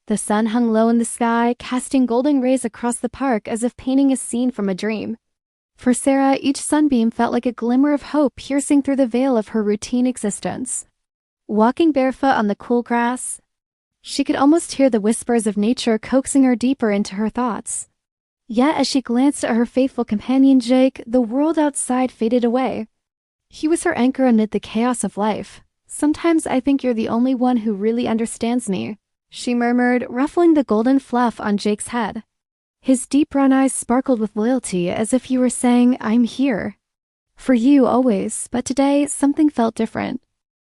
The sun hung low in the sky, casting golden rays across the park as if painting a scene from a dream. For Sarah, each sunbeam felt like a glimmer of hope piercing through the veil of her routine existence. Walking barefoot on the cool grass, she could almost hear the whispers of nature coaxing her deeper into her thoughts. Yet as she glanced at her faithful companion Jake, the world outside faded away. He was her anchor amid the chaos of life. "Sometimes I think you're the only one who really understands me," she murmured, ruffling the golden fluff on Jake's head. His deep brown eyes sparkled with loyalty, as if he were saying, "I'm here. For you always," but today something felt different.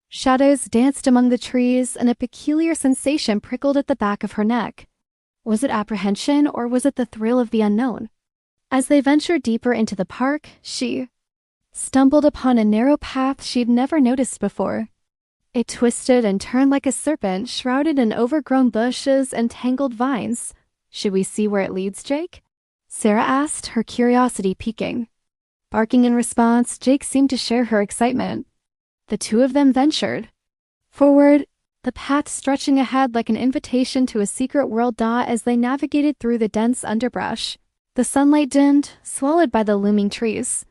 Shadows danced among the trees, and a peculiar sensation prickled at the back of her neck. Was it apprehension, or was it the thrill of the unknown? As they ventured deeper into the park, she stumbled upon a narrow path she'd never noticed before. It twisted and turned like a serpent, shrouded in overgrown bushes and tangled vines. "Should we see where it leads, Jake?" Sarah asked, her curiosity piquing. Barking in response, Jake seemed to share her excitement. The two of them ventured forward, the path stretching ahead like an invitation to a secret world as they navigated through the dense underbrush. The sunlight dimmed, swallowed by the looming trees.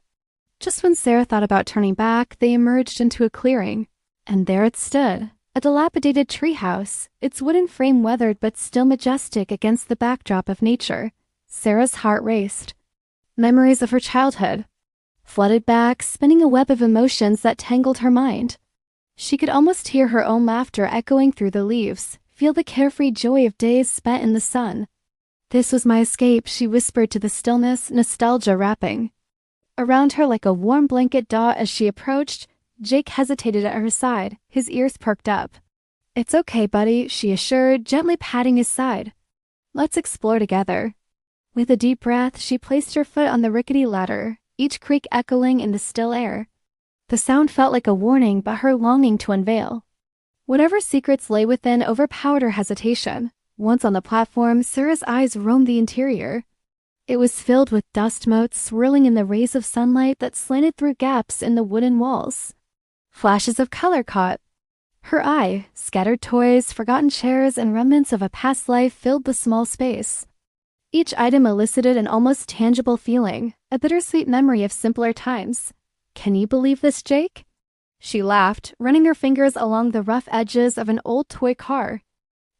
Just when Sarah thought about turning back, they emerged into a clearing. And there it stood, a dilapidated treehouse, its wooden frame weathered but still majestic against the backdrop of nature. Sarah's heart raced. Memories of her childhood flooded back, spinning a web of emotions that tangled her mind. She could almost hear her own laughter echoing through the leaves, feel the carefree joy of days spent in the sun. "This was my escape," she whispered to the stillness, nostalgia wrapping around her like a warm blanket. As she approached, Jake hesitated at her side, his ears perked up. "It's okay, buddy," she assured, gently patting his side. "Let's explore together." With a deep breath, she placed her foot on the rickety ladder, each creak echoing in the still air. The sound felt like a warning, but her longing to unveil whatever secrets lay within overpowered her hesitation. Once on the platform, Sarah's eyes roamed the interior. It was filled with dust motes swirling in the rays of sunlight that slanted through gaps in the wooden walls. Flashes of color caught her eye. Scattered toys, forgotten chairs, and remnants of a past life filled the small space. Each item elicited an almost tangible feeling, a bittersweet memory of simpler times. "Can you believe this, Jake?" She laughed, running her fingers along the rough edges of an old toy car.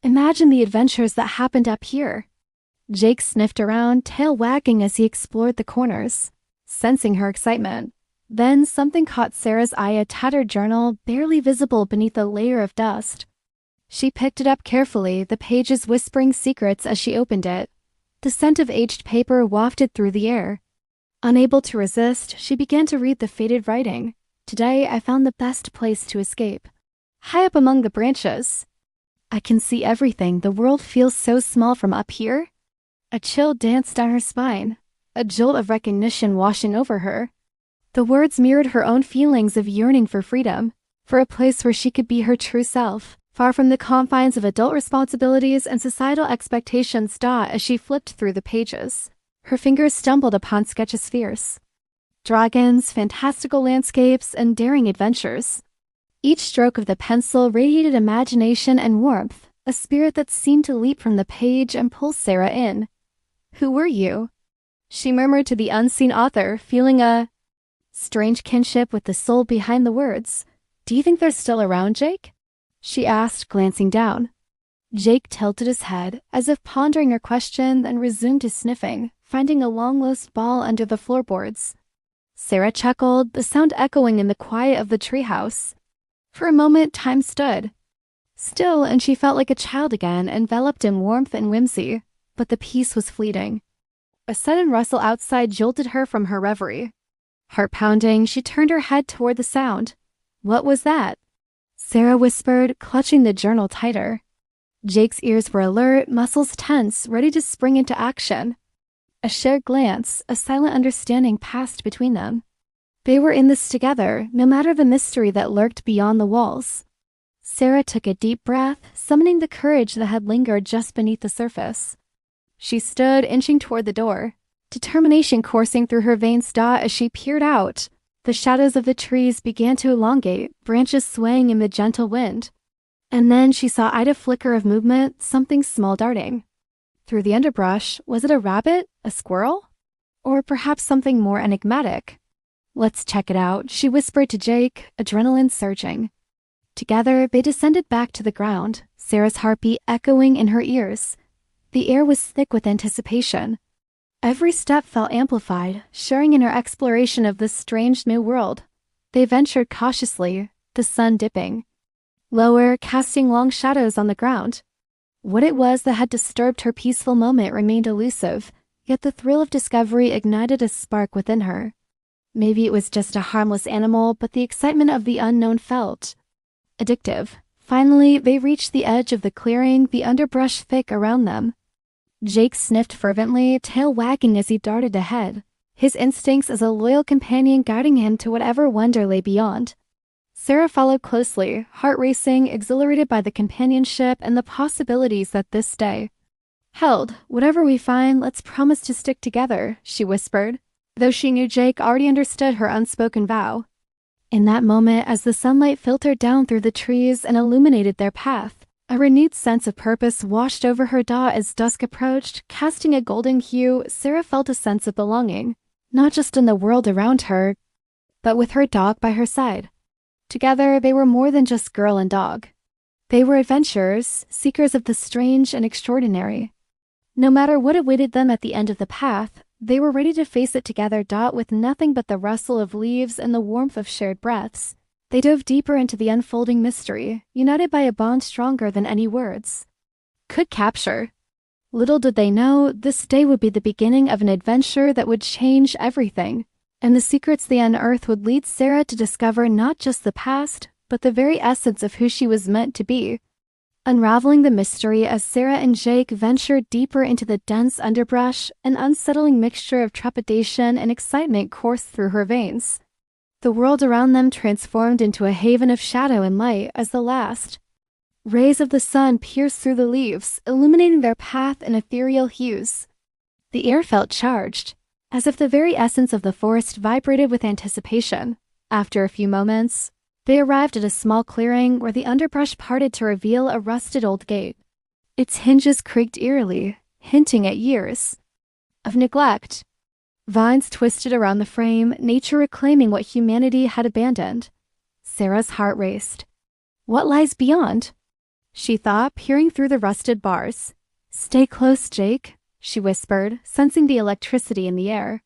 "Imagine the adventures that happened up here." Jake sniffed around, tail wagging as he explored the corners, sensing her excitement. Then something caught Sarah's eye, a tattered journal, barely visible beneath a layer of dust. She picked it up carefully, the pages whispering secrets as she opened it. The scent of aged paper wafted through the air. Unable to resist, she began to read the faded writing. "Today I found the best place to escape. High up among the branches. I can see everything. The world feels so small from up here." A chill danced down her spine, a jolt of recognition washing over her. The words mirrored her own feelings of yearning for freedom, for a place where she could be her true self, far from the confines of adult responsibilities and societal expectations. As she flipped through the pages, her fingers stumbled upon sketches fierce. Dragons, fantastical landscapes, and daring adventures. Each stroke of the pencil radiated imagination and warmth, a spirit that seemed to leap from the page and pull Sarah in. "Who were you?" she murmured to the unseen author, feeling a strange kinship with the soul behind the words. "Do you think they're still around, Jake?" she asked, glancing down. Jake tilted his head, as if pondering her question, then resumed his sniffing, finding a long-lost ball under the floorboards. Sarah chuckled, the sound echoing in the quiet of the treehouse. For a moment, time stood still, and she felt like a child again, enveloped in warmth and whimsy. But the peace was fleeting. A sudden rustle outside jolted her from her reverie. Heart pounding, she turned her head toward the sound. "What was that?" Sarah whispered, clutching the journal tighter. Jake's ears were alert, muscles tense, ready to spring into action. A shared glance, a silent understanding passed between them. They were in this together, no matter the mystery that lurked beyond the walls. Sarah took a deep breath, summoning the courage that had lingered just beneath the surface. She stood, inching toward the door, determination coursing through her veins. As she peered out, the shadows of the trees began to elongate, branches swaying in the gentle wind. And then she saw Ida flicker of movement, something small darting. Through the underbrush, was it a rabbit, a squirrel? Or perhaps something more enigmatic? Let's check it out, she whispered to Jake, adrenaline surging. Together, they descended back to the ground, Sarah's heartbeat echoing in her ears. The air was thick with anticipation. Every step felt amplified, sharing in her exploration of this strange new world. They ventured cautiously, the sun dipping lower, casting long shadows on the ground. What it was that had disturbed her peaceful moment remained elusive, yet the thrill of discovery ignited a spark within her. Maybe it was just a harmless animal, but the excitement of the unknown felt addictive. Finally, they reached the edge of the clearing, the underbrush thick around them. Jake sniffed fervently, tail wagging as he darted ahead, his instincts as a loyal companion guiding him to whatever wonder lay beyond. Sarah followed closely, heart racing, exhilarated by the companionship and the possibilities that this day held. Whatever we find, let's promise to stick together, she whispered, though she knew Jake already understood her unspoken vow. In that moment, as the sunlight filtered down through the trees and illuminated their path, a renewed sense of purpose washed over her as dusk approached, casting a golden hue. Sarah felt a sense of belonging, not just in the world around her, but with her dog by her side. Together, they were more than just girl and dog. They were adventurers, seekers of the strange and extraordinary. No matter what awaited them at the end of the path, they were ready to face it together. With nothing but the rustle of leaves and the warmth of shared breaths, they dove deeper into the unfolding mystery, united by a bond stronger than any words could capture. Little did they know, this day would be the beginning of an adventure that would change everything. And the secrets they unearthed would lead Sarah to discover not just the past, but the very essence of who she was meant to be. Unraveling the mystery as Sarah and Jake ventured deeper into the dense underbrush, an unsettling mixture of trepidation and excitement coursed through her veins. The world around them transformed into a haven of shadow and light as the last rays of the sun pierced through the leaves, illuminating their path in ethereal hues. The air felt charged, as if the very essence of the forest vibrated with anticipation. After a few moments, they arrived at a small clearing where the underbrush parted to reveal a rusted old gate. Its hinges creaked eerily, hinting at years of neglect. Vines twisted around the frame, nature reclaiming what humanity had abandoned. Sarah's heart raced. What lies beyond? She thought, peering through the rusted bars. Stay close, Jake, she whispered, sensing the electricity in the air.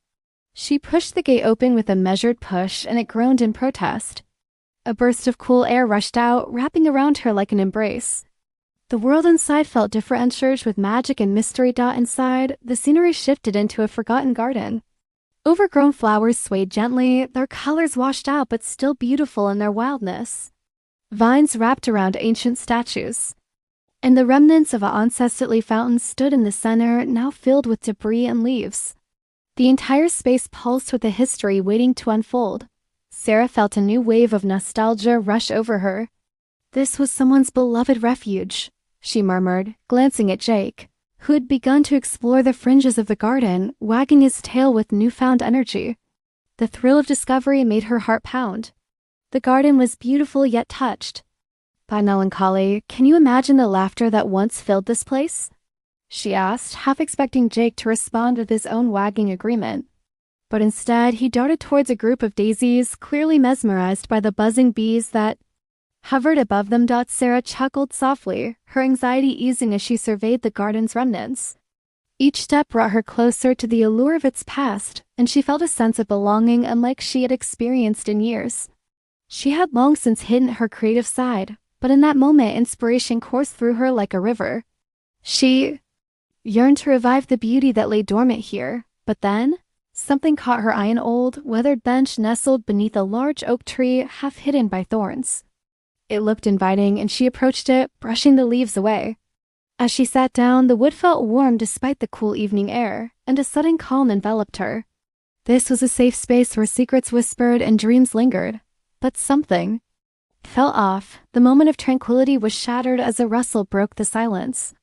She pushed the gate open with a measured push, and it groaned in protest. A burst of cool air rushed out, wrapping around her like an embrace. The world inside felt different, charged with magic and mystery. Inside, the scenery shifted into a forgotten garden. Overgrown flowers swayed gently, their colors washed out but still beautiful in their wildness. Vines wrapped around ancient statues, and the remnants of an ancestral fountain stood in the center, now filled with debris and leaves. The entire space pulsed with a history waiting to unfold. Sarah felt a new wave of nostalgia rush over her. This was someone's beloved refuge, she murmured, glancing at Jake, who had begun to explore the fringes of the garden, wagging his tail with newfound energy. The thrill of discovery made her heart pound. The garden was beautiful yet touched by melancholy. Can you imagine the laughter that once filled this place? She asked, half expecting Jake to respond with his own wagging agreement. But instead, he darted towards a group of daisies, clearly mesmerized by the buzzing bees that hovered above them. Sarah chuckled softly, her anxiety easing as she surveyed the garden's remnants. Each step brought her closer to the allure of its past, and she felt a sense of belonging unlike she had experienced in years. She had long since hidden her creative side, but in that moment inspiration coursed through her like a river. She yearned to revive the beauty that lay dormant here, but then something caught her eye. An old, weathered bench nestled beneath a large oak tree, half hidden by thorns. It looked inviting, and she approached it, brushing the leaves away. As she sat down, the wood felt warm despite the cool evening air, and a sudden calm enveloped her. This was a safe space where secrets whispered and dreams lingered. But something fell off. The moment of tranquility was shattered as a rustle broke the silence.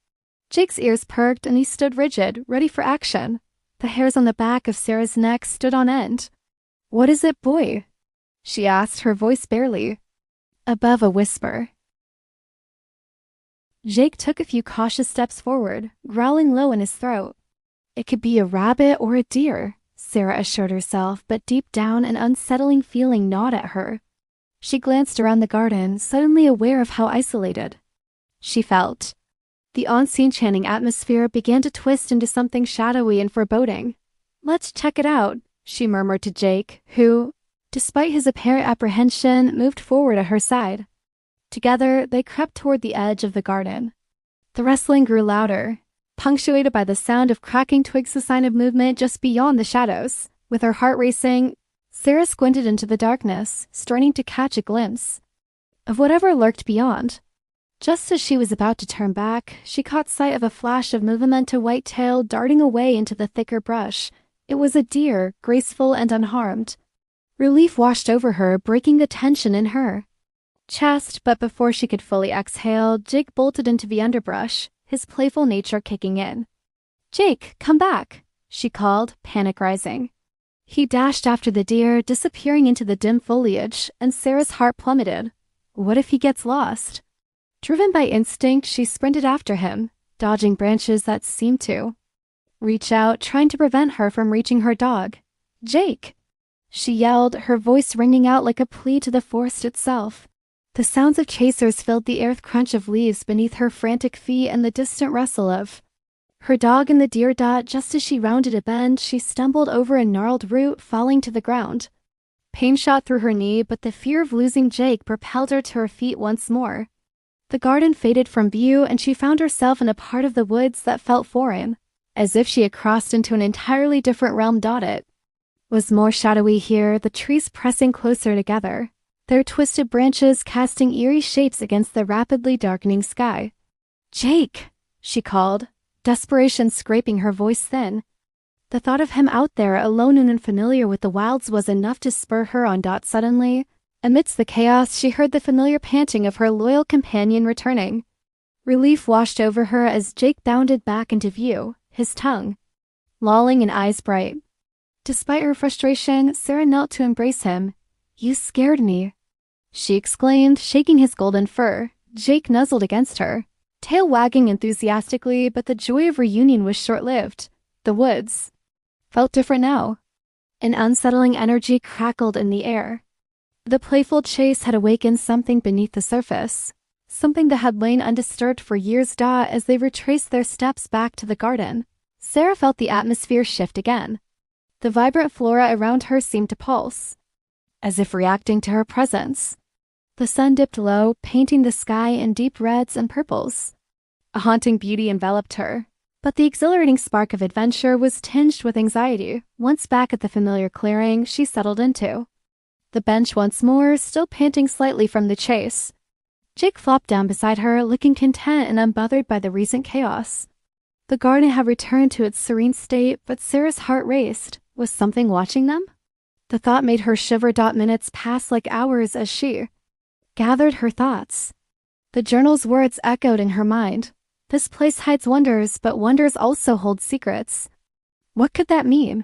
Jake's ears perked, and he stood rigid, ready for action. The hairs on the back of Sarah's neck stood on end. "What is it, boy?" she asked, her voice barely above a whisper. Jake took a few cautious steps forward, growling low in his throat. It could be a rabbit or a deer, Sarah assured herself, but deep down an unsettling feeling gnawed at her. She glanced around the garden, suddenly aware of how isolated she felt. The on-scene chanting atmosphere began to twist into something shadowy and foreboding. "Let's check it out," she murmured to Jake, who, despite his apparent apprehension, moved forward at her side. Together, they crept toward the edge of the garden. The rustling grew louder, punctuated by the sound of cracking twigs, a sign of movement just beyond the shadows. With her heart racing, Sarah squinted into the darkness, straining to catch a glimpse of whatever lurked beyond. Just as she was about to turn back, she caught sight of a flash of movement, a white tail darting away into the thicker brush. It was a deer, graceful and unharmed. Relief washed over her, breaking the tension in her chest, but before she could fully exhale, Jake bolted into the underbrush, his playful nature kicking in. "Jake, come back," she called, panic rising. He dashed after the deer, disappearing into the dim foliage, and Sarah's heart plummeted. What if he gets lost? Driven by instinct, she sprinted after him, dodging branches that seemed to reach out, trying to prevent her from reaching her dog. "Jake!" she yelled, her voice ringing out like a plea to the forest itself. The sounds of chasers filled the earth, crunch of leaves beneath her frantic feet and the distant rustle of her dog in the deer dot. Just as she rounded a bend, she stumbled over a gnarled root, falling to the ground. Pain shot through her knee, but the fear of losing Jake propelled her to her feet once more. The garden faded from view, and she found herself in a part of the woods that felt foreign, as if she had crossed into an entirely different realm. It was more shadowy here, the trees pressing closer together, their twisted branches casting eerie shapes against the rapidly darkening sky. "Jake!" she called, desperation scraping her voice thin. The thought of him out there, alone and unfamiliar with the wilds, was enough to spur her on. Suddenly, amidst the chaos, she heard the familiar panting of her loyal companion returning. Relief washed over her as Jake bounded back into view, his tongue lolling and eyes bright. Despite her frustration, Sarah knelt to embrace him. "You scared me," she exclaimed, shaking his golden fur. Jake nuzzled against her, tail wagging enthusiastically, but the joy of reunion was short-lived. The woods felt different now. An unsettling energy crackled in the air. The playful chase had awakened something beneath the surface, something that had lain undisturbed for years. As they retraced their steps back to the garden, Sarah felt the atmosphere shift again. The vibrant flora around her seemed to pulse, as if reacting to her presence. The sun dipped low, painting the sky in deep reds and purples. A haunting beauty enveloped her, but the exhilarating spark of adventure was tinged with anxiety. Once back at the familiar clearing, she settled into the bench once more, still panting slightly from the chase. Jake flopped down beside her, looking content and unbothered by the recent chaos. The garden had returned to its serene state, but Sarah's heart raced. Was something watching them? The thought made her shiver. Minutes passed like hours as she gathered her thoughts. The journal's words echoed in her mind. This place hides wonders, but wonders also hold secrets. What could that mean?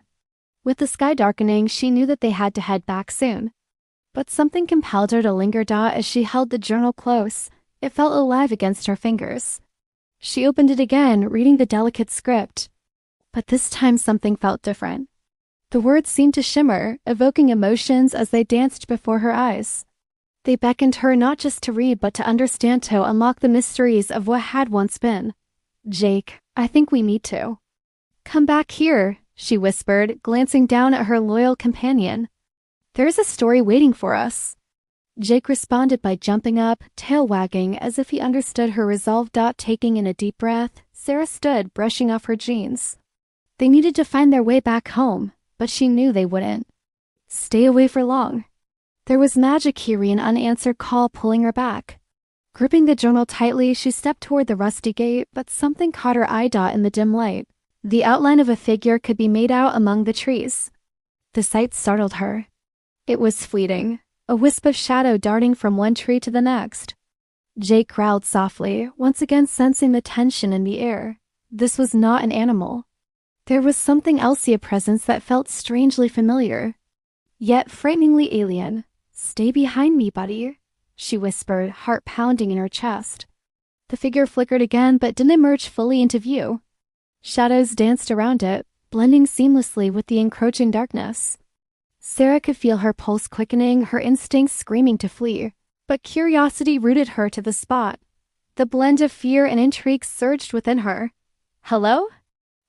With the sky darkening, she knew that they had to head back soon. But something compelled her to linger. As she held the journal close, it felt alive against her fingers. She opened it again, reading the delicate script. But this time something felt different. The words seemed to shimmer, evoking emotions as they danced before her eyes. They beckoned her not just to read but to understand, to unlock the mysteries of what had once been. "Jake, I think we need to come back here," she whispered, glancing down at her loyal companion. "There's a story waiting for us." Jake responded by jumping up, tail wagging as if he understood her resolve. Taking in a deep breath, Sarah stood, brushing off her jeans. They needed to find their way back home, but she knew they wouldn't stay away for long. There was magic here, an unanswered call pulling her back. Gripping the journal tightly, she stepped toward the rusty gate, but something caught her eye. In the dim light, the outline of a figure could be made out among the trees. The sight startled her. It was fleeting, a wisp of shadow darting from one tree to the next. Jake growled softly, once again sensing the tension in the air. This was not an animal. There was something else, a presence that felt strangely familiar, yet frighteningly alien. "Stay behind me, buddy," she whispered, heart pounding in her chest. The figure flickered again but didn't emerge fully into view. Shadows danced around it, blending seamlessly with the encroaching darkness. Sarah could feel her pulse quickening, her instincts screaming to flee, but curiosity rooted her to the spot. The blend of fear and intrigue surged within her. "Hello?"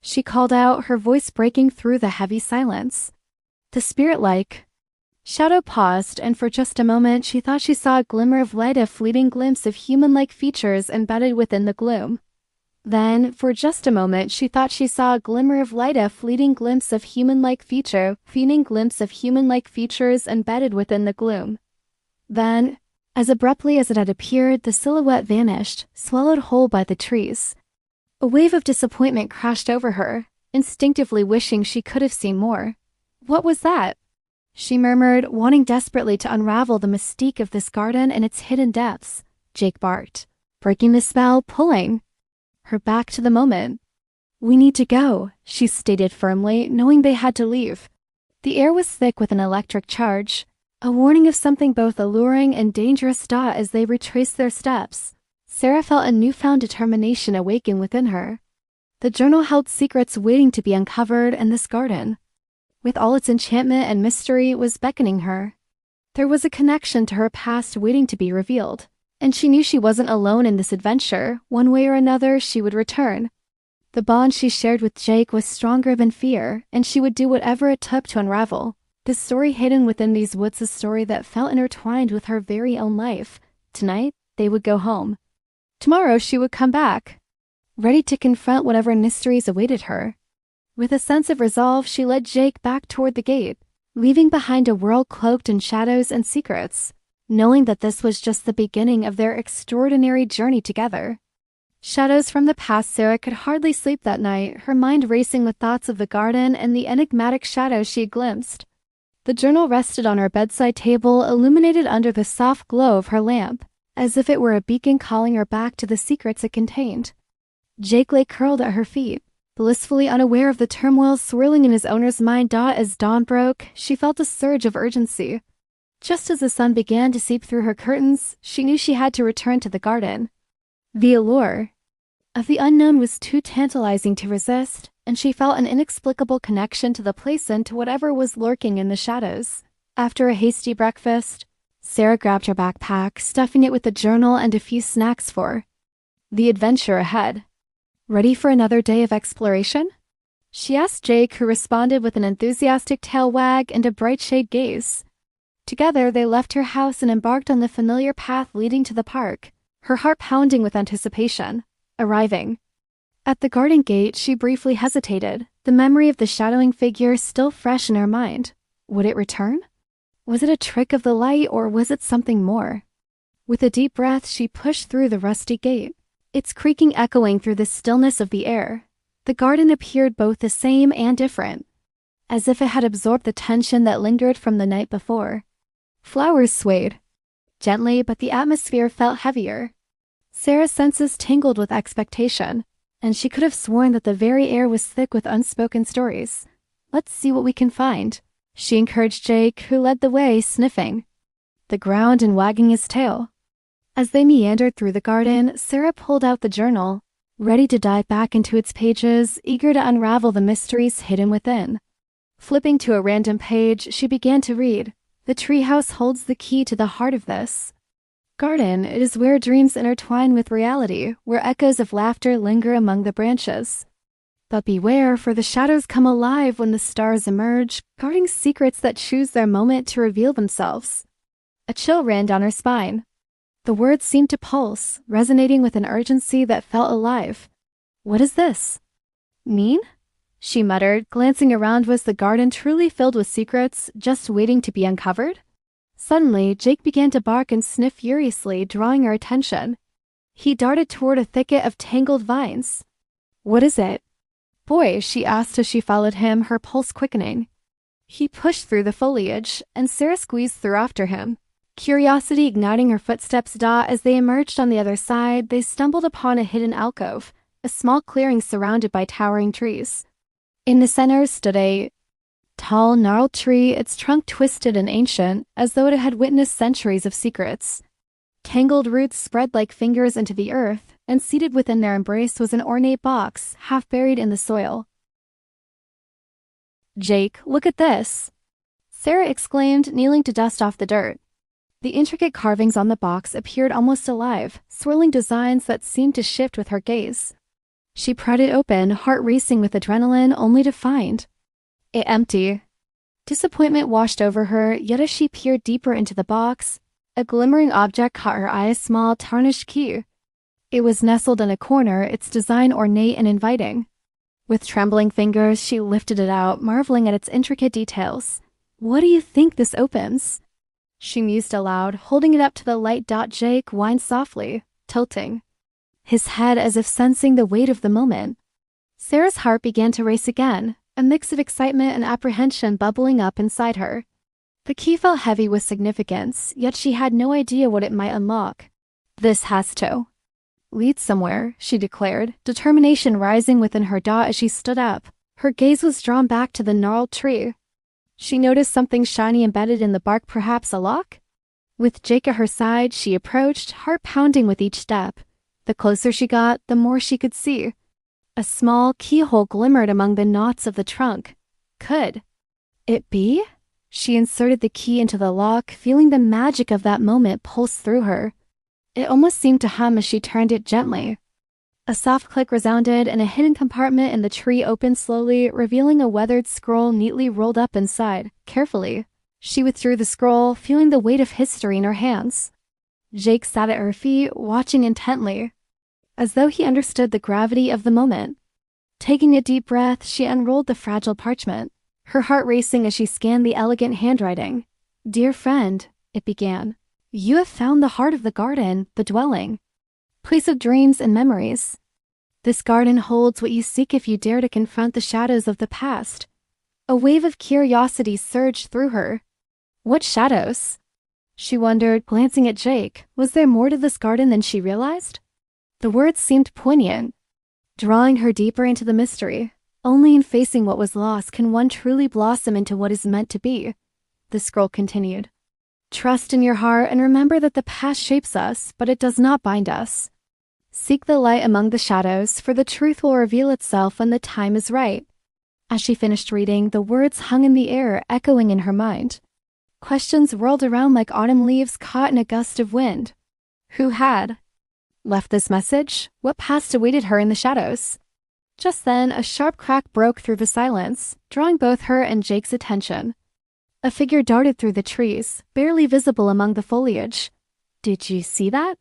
she called out, her voice breaking through the heavy silence. The spirit-like. Shadow paused, and for just a moment she thought she saw a glimmer of light, a fleeting glimpse of human-like features embedded within the gloom. Then, for just a moment, she thought she saw a glimmer of light, a fleeting glimpse of human-like features embedded within the gloom. Then, as abruptly as it had appeared, the silhouette vanished, swallowed whole by the trees. A wave of disappointment crashed over her, instinctively wishing she could have seen more. "What was that?" she murmured, wanting desperately to unravel the mystique of this garden and its hidden depths. Jake barked, breaking the spell, pulling her back to the moment. "We need to go," she stated firmly, knowing they had to leave. The air was thick with an electric charge, a warning of something both alluring and dangerous. As they retraced their steps, Sarah felt a newfound determination awaken within her. The journal held secrets waiting to be uncovered, and this garden, with all its enchantment and mystery, was beckoning her. There was a connection to her past waiting to be revealed, and she knew she wasn't alone in this adventure. One way or another, she would return. The bond she shared with Jake was stronger than fear, and she would do whatever it took to unravel this story hidden within these woods, a story that felt intertwined with her very own life. Tonight, they would go home. Tomorrow, she would come back, ready to confront whatever mysteries awaited her. With a sense of resolve, she led Jake back toward the gate, leaving behind a world cloaked in shadows and secrets, knowing that this was just the beginning of their extraordinary journey together. Shadows from the past. Sarah could hardly sleep that night, her mind racing with thoughts of the garden and the enigmatic shadows she had glimpsed. The journal rested on her bedside table, illuminated under the soft glow of her lamp, as if it were a beacon calling her back to the secrets it contained. Jake lay curled at her feet, blissfully unaware of the turmoil swirling in his owner's mind. As dawn broke, she felt a surge of urgency. Just as the sun began to seep through her curtains, she knew she had to return to the garden. The allure of the unknown was too tantalizing to resist, and she felt an inexplicable connection to the place and to whatever was lurking in the shadows. After a hasty breakfast, Sarah grabbed her backpack, stuffing it with the journal and a few snacks for the adventure ahead. "Ready for another day of exploration?" she asked Jake, who responded with an enthusiastic tail wag and a bright-shade gaze. Together, they left her house and embarked on the familiar path leading to the park, her heart pounding with anticipation. Arriving at the garden gate, she briefly hesitated, the memory of the shadowing figure still fresh in her mind. Would it return? Was it a trick of the light, or was it something more? With a deep breath, she pushed through the rusty gate, its creaking echoing through the stillness of the air. The garden appeared both the same and different, as if it had absorbed the tension that lingered from the night before. Flowers swayed gently, but the atmosphere felt heavier. Sarah's senses tingled with expectation, and she could have sworn that the very air was thick with unspoken stories. "Let's see what we can find," she encouraged Jake, who led the way, sniffing the ground and wagging his tail. As they meandered through the garden, Sarah pulled out the journal, ready to dive back into its pages, eager to unravel the mysteries hidden within. Flipping to a random page, she began to read. "The treehouse holds the key to the heart of this garden. It is where dreams intertwine with reality, where echoes of laughter linger among the branches. But beware, for the shadows come alive when the stars emerge, guarding secrets that choose their moment to reveal themselves." A chill ran down her spine. The words seemed to pulse, resonating with an urgency that felt alive. "What does this mean?" she muttered, glancing around. Was the garden truly filled with secrets, just waiting to be uncovered? Suddenly, Jake began to bark and sniff furiously, drawing her attention. He darted toward a thicket of tangled vines. "What is it, boy?" she asked as she followed him, her pulse quickening. He pushed through the foliage, and Sarah squeezed through after him, curiosity igniting her footsteps. As they emerged on the other side, they stumbled upon a hidden alcove, a small clearing surrounded by towering trees. In the center stood a tall, gnarled tree, its trunk twisted and ancient, as though it had witnessed centuries of secrets. Tangled roots spread like fingers into the earth, and seated within their embrace was an ornate box, half buried in the soil. "Jake, look at this!" Sarah exclaimed, kneeling to dust off the dirt. The intricate carvings on the box appeared almost alive, swirling designs that seemed to shift with her gaze. She pried it open, heart racing with adrenaline, only to find it empty. Disappointment washed over her, yet as she peered deeper into the box, a glimmering object caught her eye, a small, tarnished key. It was nestled in a corner, its design ornate and inviting. With trembling fingers, she lifted it out, marveling at its intricate details. "What do you think this opens?" She mused aloud, holding it up to the light. Jake whined softly, tilting his head as if sensing the weight of the moment. Sarah's heart began to race again, a mix of excitement and apprehension bubbling up inside her. The key felt heavy with significance, yet she had no idea what it might unlock. "This has to lead somewhere," she declared, determination rising within her. As she stood up, her gaze was drawn back to the gnarled tree. She noticed something shiny embedded in the bark, perhaps a lock? With Jake at her side, she approached, heart pounding with each step. The closer she got, the more she could see. A small keyhole glimmered among the knots of the trunk. Could it be? She inserted the key into the lock, feeling the magic of that moment pulse through her. It almost seemed to hum as she turned it gently. A soft click resounded, and a hidden compartment in the tree opened slowly, revealing a weathered scroll neatly rolled up inside. Carefully, she withdrew the scroll, feeling the weight of history in her hands. Jake sat at her feet, watching intently, as though he understood the gravity of the moment. Taking a deep breath, she unrolled the fragile parchment, her heart racing as she scanned the elegant handwriting. "Dear friend," it began, "you have found the heart of the garden, the dwelling, place of dreams and memories. This garden holds what you seek if you dare to confront the shadows of the past." A wave of curiosity surged through her. What shadows? She wondered, glancing at Jake. Was there more to this garden than she realized? The words seemed poignant, drawing her deeper into the mystery. Only in facing what was lost can one truly blossom into what is meant to be. The scroll continued. "Trust in your heart and remember that the past shapes us, but it does not bind us. Seek the light among the shadows, for the truth will reveal itself when the time is right." As she finished reading, the words hung in the air, echoing in her mind. Questions whirled around like autumn leaves caught in a gust of wind. Who had left this message? What past awaited her in the shadows? Just then, a sharp crack broke through the silence, drawing both her and Jake's attention. A figure darted through the trees, barely visible among the foliage. "Did you see that?"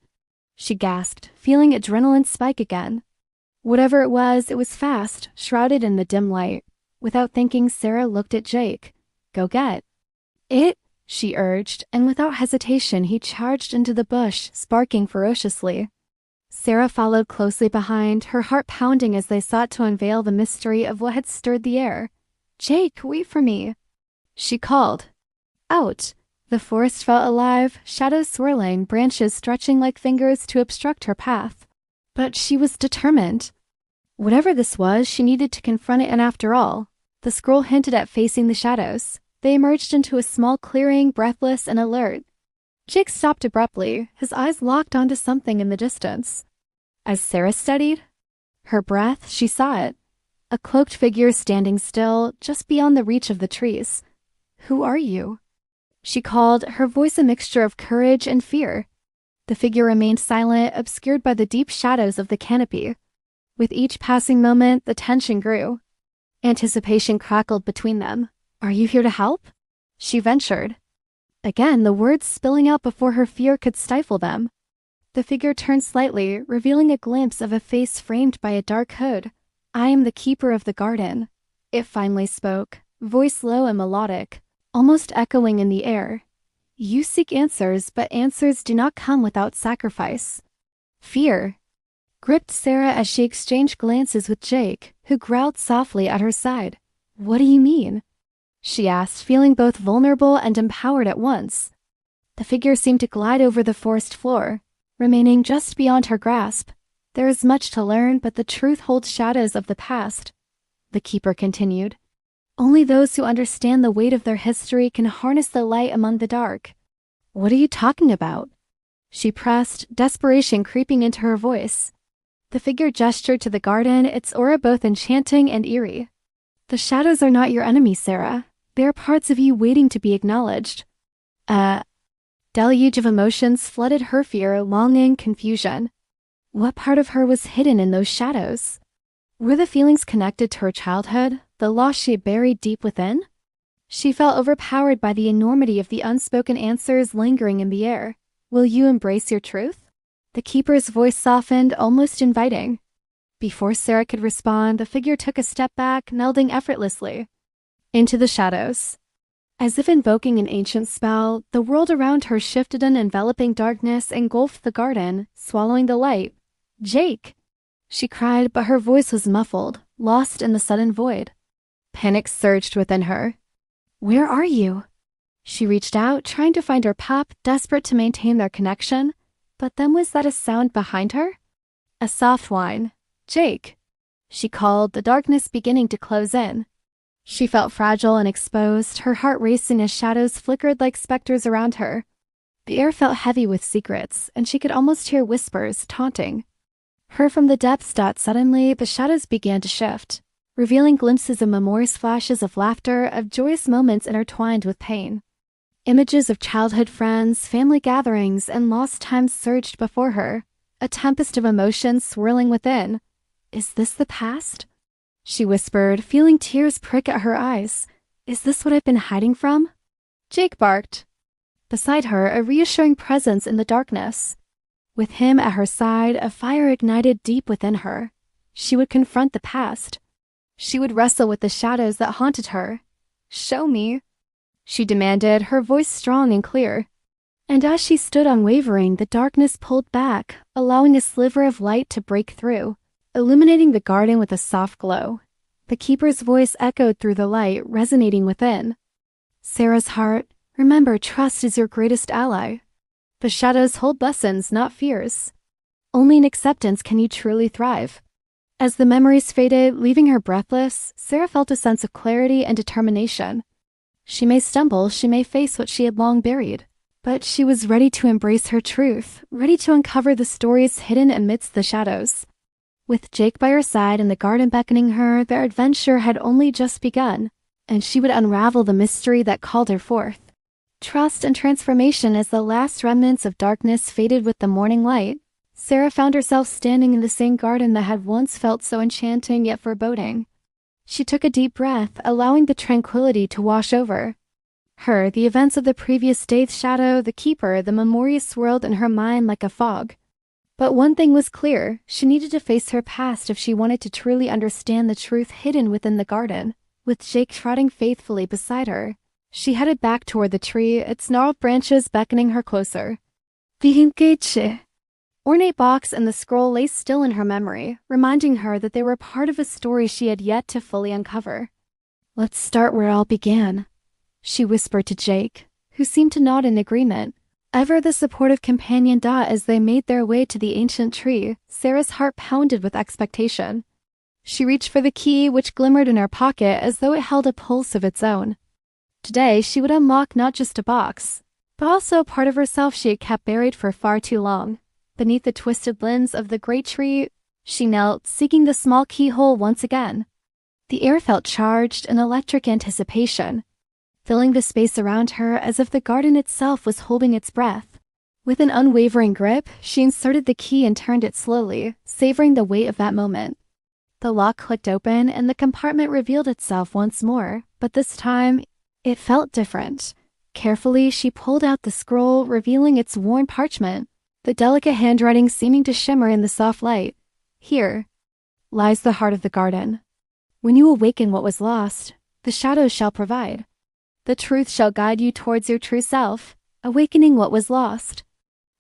she gasped, feeling adrenaline spike again. Whatever it was fast, shrouded in the dim light. Without thinking, Sarah looked at Jake. "Go get it," she urged, and without hesitation he charged into the bush, sparking ferociously. Sarah followed closely behind, her heart pounding as they sought to unveil the mystery of what had stirred the air. "Jake, wait for me," she called. Out. The forest felt alive, shadows swirling, branches stretching like fingers to obstruct her path. But she was determined. Whatever this was, she needed to confront it, and after all, the scroll hinted at facing the shadows. They emerged into a small clearing, breathless and alert. Jake stopped abruptly, his eyes locked onto something in the distance. As Sarah studied her breath, she saw it. A cloaked figure standing still, just beyond the reach of the trees. "Who are you?" she called, her voice a mixture of courage and fear. The figure remained silent, obscured by the deep shadows of the canopy. With each passing moment, the tension grew. Anticipation crackled between them. "Are you here to help?" she ventured. Again, the words spilling out before her fear could stifle them. The figure turned slightly, revealing a glimpse of a face framed by a dark hood. "I am the keeper of the garden," it finally spoke, voice low and melodic, almost echoing in the air. "You seek answers, but answers do not come without sacrifice." Fear gripped Sarah as she exchanged glances with Jake, who growled softly at her side. "What do you mean?" she asked, feeling both vulnerable and empowered at once. The figure seemed to glide over the forest floor, remaining just beyond her grasp. "There is much to learn, but the truth holds shadows of the past," the keeper continued. "Only those who understand the weight of their history can harness the light among the dark." "What are you talking about?" she pressed, desperation creeping into her voice. The figure gestured to the garden, its aura both enchanting and eerie. The shadows are not your enemy, Sarah. They are parts of you waiting to be acknowledged. A deluge of emotions flooded her, fear, longing, confusion. What part of her was hidden in those shadows? Were the feelings connected to her childhood, the loss she had buried deep within? She felt overpowered by the enormity of the unspoken answers lingering in the air. Will you embrace your truth? The keeper's voice softened, almost inviting. Before Sarah could respond, the figure took a step back, melding effortlessly into the shadows. As if invoking an ancient spell, the world around her shifted, an enveloping darkness engulfed the garden, swallowing the light. "Jake!" she cried, but her voice was muffled, lost in the sudden void. Panic surged within her. "Where are you?" She reached out, trying to find her pup, desperate to maintain their connection. But then was that a sound behind her? A soft whine. "Jake!" she called, the darkness beginning to close in. She felt fragile and exposed, her heart racing as shadows flickered like specters around her. The air felt heavy with secrets, and she could almost hear whispers, taunting her from the depths. Suddenly, the shadows began to shift, revealing glimpses of memorious flashes of laughter, of joyous moments intertwined with pain. Images of childhood friends, family gatherings, and lost times surged before her, a tempest of emotions swirling within. "Is this the past?" she whispered, feeling tears prick at her eyes. "Is this what I've been hiding from?" Jake barked. Beside her, a reassuring presence in the darkness. With him at her side, a fire ignited deep within her. She would confront the past. She would wrestle with the shadows that haunted her. "Show me," she demanded, her voice strong and clear. And as she stood unwavering, the darkness pulled back, allowing a sliver of light to break through, illuminating the garden with a soft glow. The keeper's voice echoed through the light, resonating within. "Sarah's heart, remember, trust is your greatest ally. The shadows hold lessons, not fears. Only in acceptance can you truly thrive." As the memories faded, leaving her breathless, Sarah felt a sense of clarity and determination. She may stumble, she may face what she had long buried, but she was ready to embrace her truth, ready to uncover the stories hidden amidst the shadows. With Jake by her side and the garden beckoning her, their adventure had only just begun, and she would unravel the mystery that called her forth. Trust and transformation. As the last remnants of darkness faded with the morning light, Sarah found herself standing in the same garden that had once felt so enchanting yet foreboding. She took a deep breath, allowing the tranquility to wash over her. The events of the previous day's shadow, the keeper, the memories swirled in her mind like a fog. But one thing was clear, she needed to face her past if she wanted to truly understand the truth hidden within the garden. With Jake trotting faithfully beside her, she headed back toward the tree, its gnarled branches beckoning her closer. The ornate box and the scroll lay still in her memory, reminding her that they were part of a story she had yet to fully uncover. "Let's start where it all began," she whispered to Jake, who seemed to nod in agreement, ever the supportive companion. As they made their way to the ancient tree, Sarah's heart pounded with expectation. She reached for the key, which glimmered in her pocket as though it held a pulse of its own. Today, she would unlock not just a box, but also a part of herself she had kept buried for far too long. Beneath the twisted limbs of the great tree, she knelt, seeking the small keyhole once again. The air felt charged, an electric anticipation, filling the space around her as if the garden itself was holding its breath. With an unwavering grip, she inserted the key and turned it slowly, savoring the weight of that moment. The lock clicked open, and the compartment revealed itself once more, but this time, it felt different. Carefully, she pulled out the scroll, revealing its worn parchment, the delicate handwriting seeming to shimmer in the soft light. "Here lies the heart of the garden. When you awaken what was lost, the shadows shall provide. The truth shall guide you towards your true self, awakening what was lost,"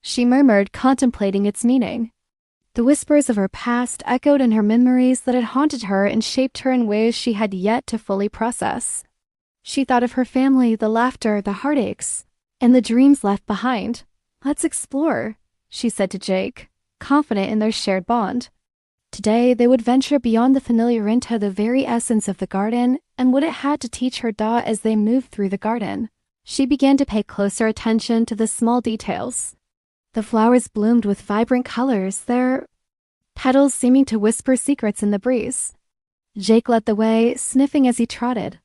she murmured, contemplating its meaning. The whispers of her past echoed in her memories that had haunted her and shaped her in ways she had yet to fully process. She thought of her family, the laughter, the heartaches, and the dreams left behind. "Let's explore," she said to Jake, confident in their shared bond. Today, they would venture beyond the familiar into the very essence of the garden and what it had to teach her. As they moved through the garden, she began to pay closer attention to the small details. The flowers bloomed with vibrant colors, their petals seeming to whisper secrets in the breeze. Jake led the way, sniffing as he trotted.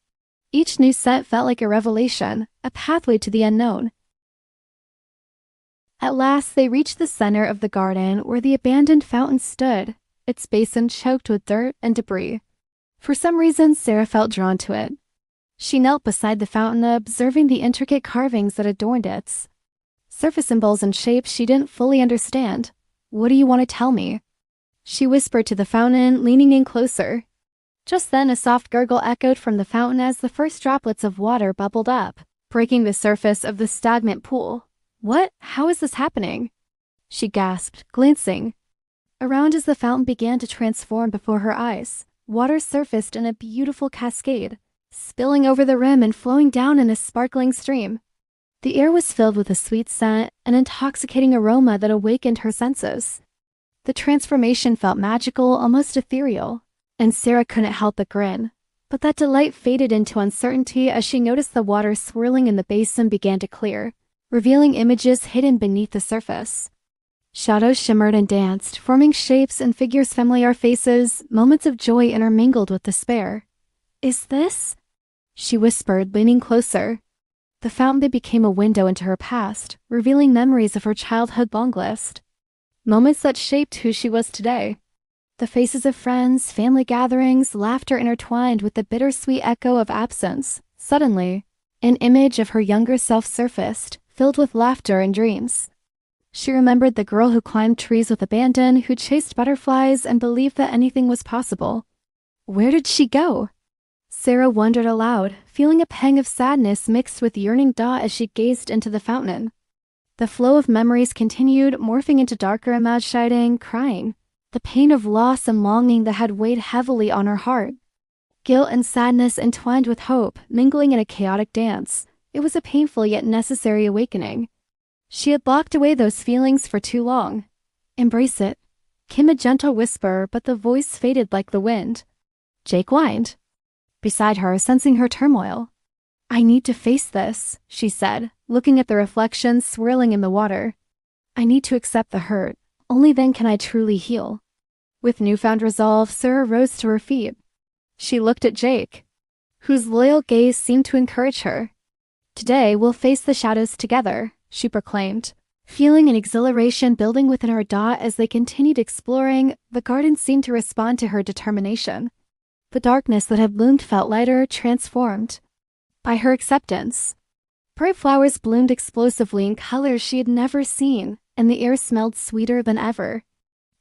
Each new scent felt like a revelation, a pathway to the unknown. At last they reached the center of the garden where the abandoned fountain stood, its basin choked with dirt and debris. For some reason, Sarah felt drawn to it. She knelt beside the fountain, observing the intricate carvings that adorned it. Surface symbols and shapes she didn't fully understand. "What do you want to tell me?" She whispered to the fountain, leaning in closer. Just then, a soft gurgle echoed from the fountain as the first droplets of water bubbled up, breaking the surface of the stagnant pool. "What? How is this happening?" she gasped, glancing around as the fountain began to transform before her eyes. Water surfaced in a beautiful cascade, spilling over the rim and flowing down in a sparkling stream. The air was filled with a sweet scent, an intoxicating aroma that awakened her senses. The transformation felt magical, almost ethereal, and Sarah couldn't help but grin. But that delight faded into uncertainty as she noticed the water swirling in the basin began to clear, revealing images hidden beneath the surface. Shadows shimmered and danced, forming shapes and figures familiar faces, moments of joy intermingled with despair. "Is this?" she whispered, leaning closer. The fountain became a window into her past, revealing memories of her childhood long list. Moments that shaped who she was today. The faces of friends, family gatherings, laughter intertwined with the bittersweet echo of absence. Suddenly, an image of her younger self surfaced, filled with laughter and dreams. She remembered the girl who climbed trees with abandon, who chased butterflies and believed that anything was possible. Where did she go? Sarah wondered aloud, feeling a pang of sadness mixed with yearning awe as she gazed into the fountain. The flow of memories continued, morphing into darker imagining, crying, the pain of loss and longing that had weighed heavily on her heart. Guilt and sadness entwined with hope, mingling in a chaotic dance. It was a painful yet necessary awakening. She had locked away those feelings for too long. "Embrace it," came a gentle whisper, but the voice faded like the wind. Jake whined beside her, sensing her turmoil. "I need to face this," she said, looking at the reflection swirling in the water. "I need to accept the hurt. Only then can I truly heal." With newfound resolve, Sarah rose to her feet. She looked at Jake, whose loyal gaze seemed to encourage her. "Today we'll face the shadows together," she proclaimed, feeling an exhilaration building within her as they continued exploring. The garden seemed to respond to her determination. The darkness that had loomed felt lighter, transformed by her acceptance. Bright flowers bloomed explosively in colors she had never seen, and the air smelled sweeter than ever.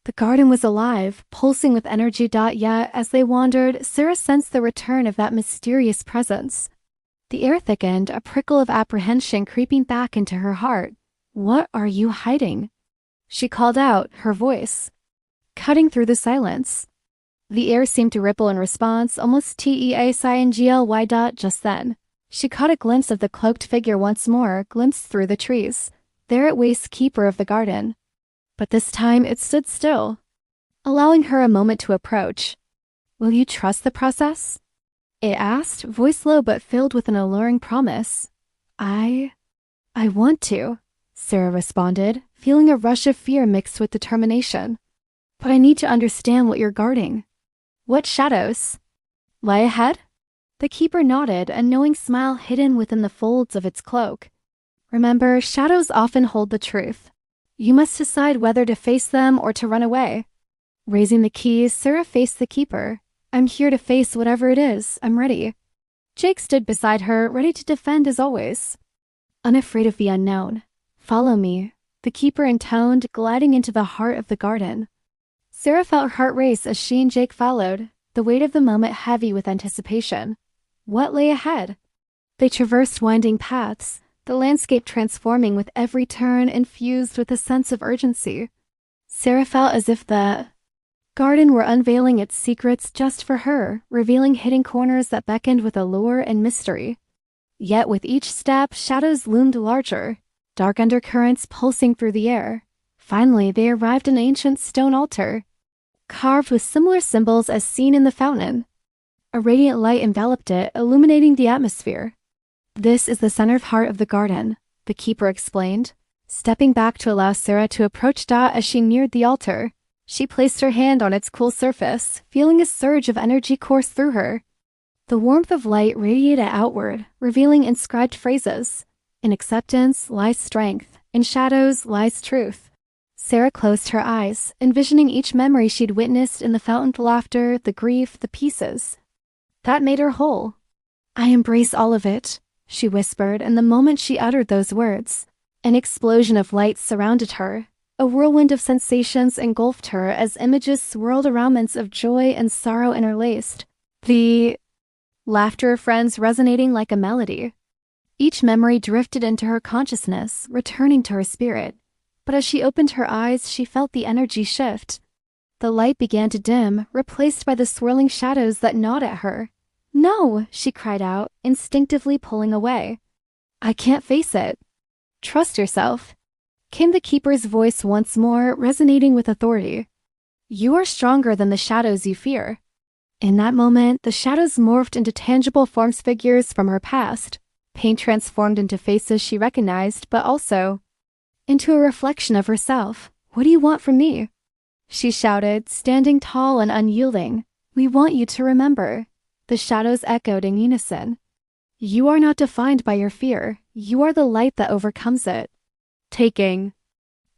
The garden was alive, pulsing with energy. Yet, as they wandered, Sarah sensed the return of that mysterious presence. The air thickened, a prickle of apprehension creeping back into her heart. "What are you hiding?" she called out, her voice cutting through the silence. The air seemed to ripple in response, almost teasingly. Just then, she caught a glimpse of the cloaked figure once more, glimpsed through the trees. There it was, keeper of the garden. But this time it stood still, allowing her a moment to approach. "Will you trust the process?" it asked, voice low but filled with an alluring promise. I want to," Sarah responded, feeling a rush of fear mixed with determination. "But I need to understand what you're guarding. What shadows lie ahead?" The keeper nodded, a knowing smile hidden within the folds of its cloak. "Remember, shadows often hold the truth. You must decide whether to face them or to run away." Raising the keys, Sarah faced the keeper. "I'm here to face whatever it is. I'm ready." Jake stood beside her, ready to defend as always. "Unafraid of the unknown. Follow me," the keeper intoned, gliding into the heart of the garden. Sarah felt her heart race as she and Jake followed, the weight of the moment heavy with anticipation. What lay ahead? They traversed winding paths, the landscape transforming with every turn, infused with a sense of urgency. Sarah felt as if the garden were unveiling its secrets just for her, revealing hidden corners that beckoned with allure and mystery. Yet with each step, shadows loomed larger, dark undercurrents pulsing through the air. Finally, they arrived at an ancient stone altar, carved with similar symbols as seen in the fountain. A radiant light enveloped it, illuminating the atmosphere. "This is the center heart of the garden," the keeper explained, stepping back to allow Sarah to approach as she neared the altar. She placed her hand on its cool surface, feeling a surge of energy course through her. The warmth of light radiated outward, revealing inscribed phrases. In acceptance lies strength, in shadows lies truth. Sarah closed her eyes, envisioning each memory she'd witnessed in the fountained laughter, the grief, the pieces. That made her whole. "I embrace all of it," she whispered, and the moment she uttered those words, an explosion of light surrounded her. A whirlwind of sensations engulfed her as images swirled around, moments of joy and sorrow interlaced. The laughter of friends resonating like a melody. Each memory drifted into her consciousness, returning to her spirit. But as she opened her eyes, she felt the energy shift. The light began to dim, replaced by the swirling shadows that gnawed at her. "No!" she cried out, instinctively pulling away. "I can't face it." "Trust yourself," came the keeper's voice once more, resonating with authority. "You are stronger than the shadows you fear." In that moment, the shadows morphed into tangible forms, figures from her past. Pain transformed into faces she recognized, but also into a reflection of herself. "What do you want from me?" she shouted, standing tall and unyielding. "We want you to remember." The shadows echoed in unison. "You are not defined by your fear. You are the light that overcomes it." Taking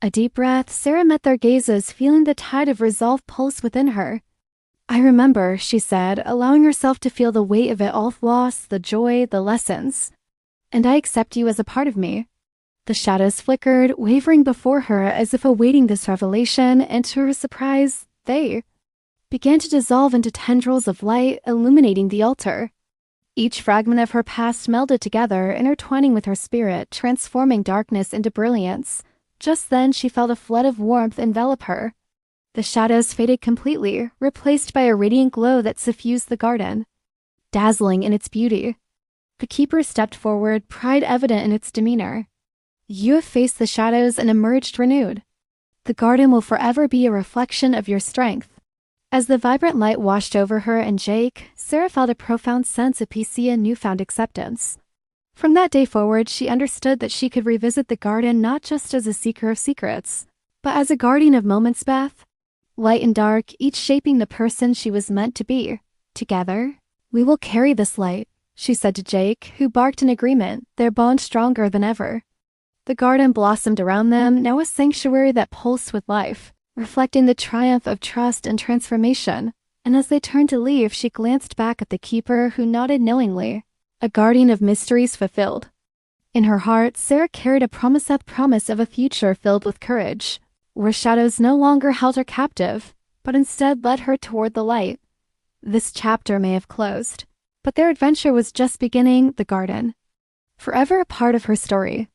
a deep breath, Sarah met their gazes, feeling the tide of resolve pulse within her. "I remember," she said, allowing herself to feel the weight of it all: loss, the joy, the lessons. "And I accept you as a part of me." The shadows flickered, wavering before her as if awaiting this revelation, and to her surprise, they began to dissolve into tendrils of light, illuminating the altar. Each fragment of her past melded together, intertwining with her spirit, transforming darkness into brilliance. Just then she felt a flood of warmth envelop her. The shadows faded completely, replaced by a radiant glow that suffused the garden, dazzling in its beauty. The keeper stepped forward, pride evident in its demeanor. "You have faced the shadows and emerged renewed. The garden will forever be a reflection of your strength." As the vibrant light washed over her and Jake, Sarah felt a profound sense of peace and newfound acceptance. From that day forward, she understood that she could revisit the garden not just as a seeker of secrets, but as a guardian of moments, light and dark, each shaping the person she was meant to be. "Together, we will carry this light," she said to Jake, who barked in agreement, their bond stronger than ever. The garden blossomed around them, now a sanctuary that pulsed with life, reflecting the triumph of trust and transformation. And as they turned to leave, she glanced back at the keeper, who nodded knowingly, a guardian of mysteries fulfilled. In her heart, Sarah carried a promise of a future filled with courage, where shadows no longer held her captive, but instead led her toward the light. This chapter may have closed, but their adventure was just beginning, the garden, forever a part of her story.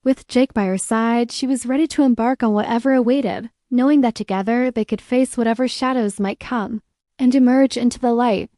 With Jake by her side, she was ready to embark on whatever awaited, knowing that together they could face whatever shadows might come and emerge into the light.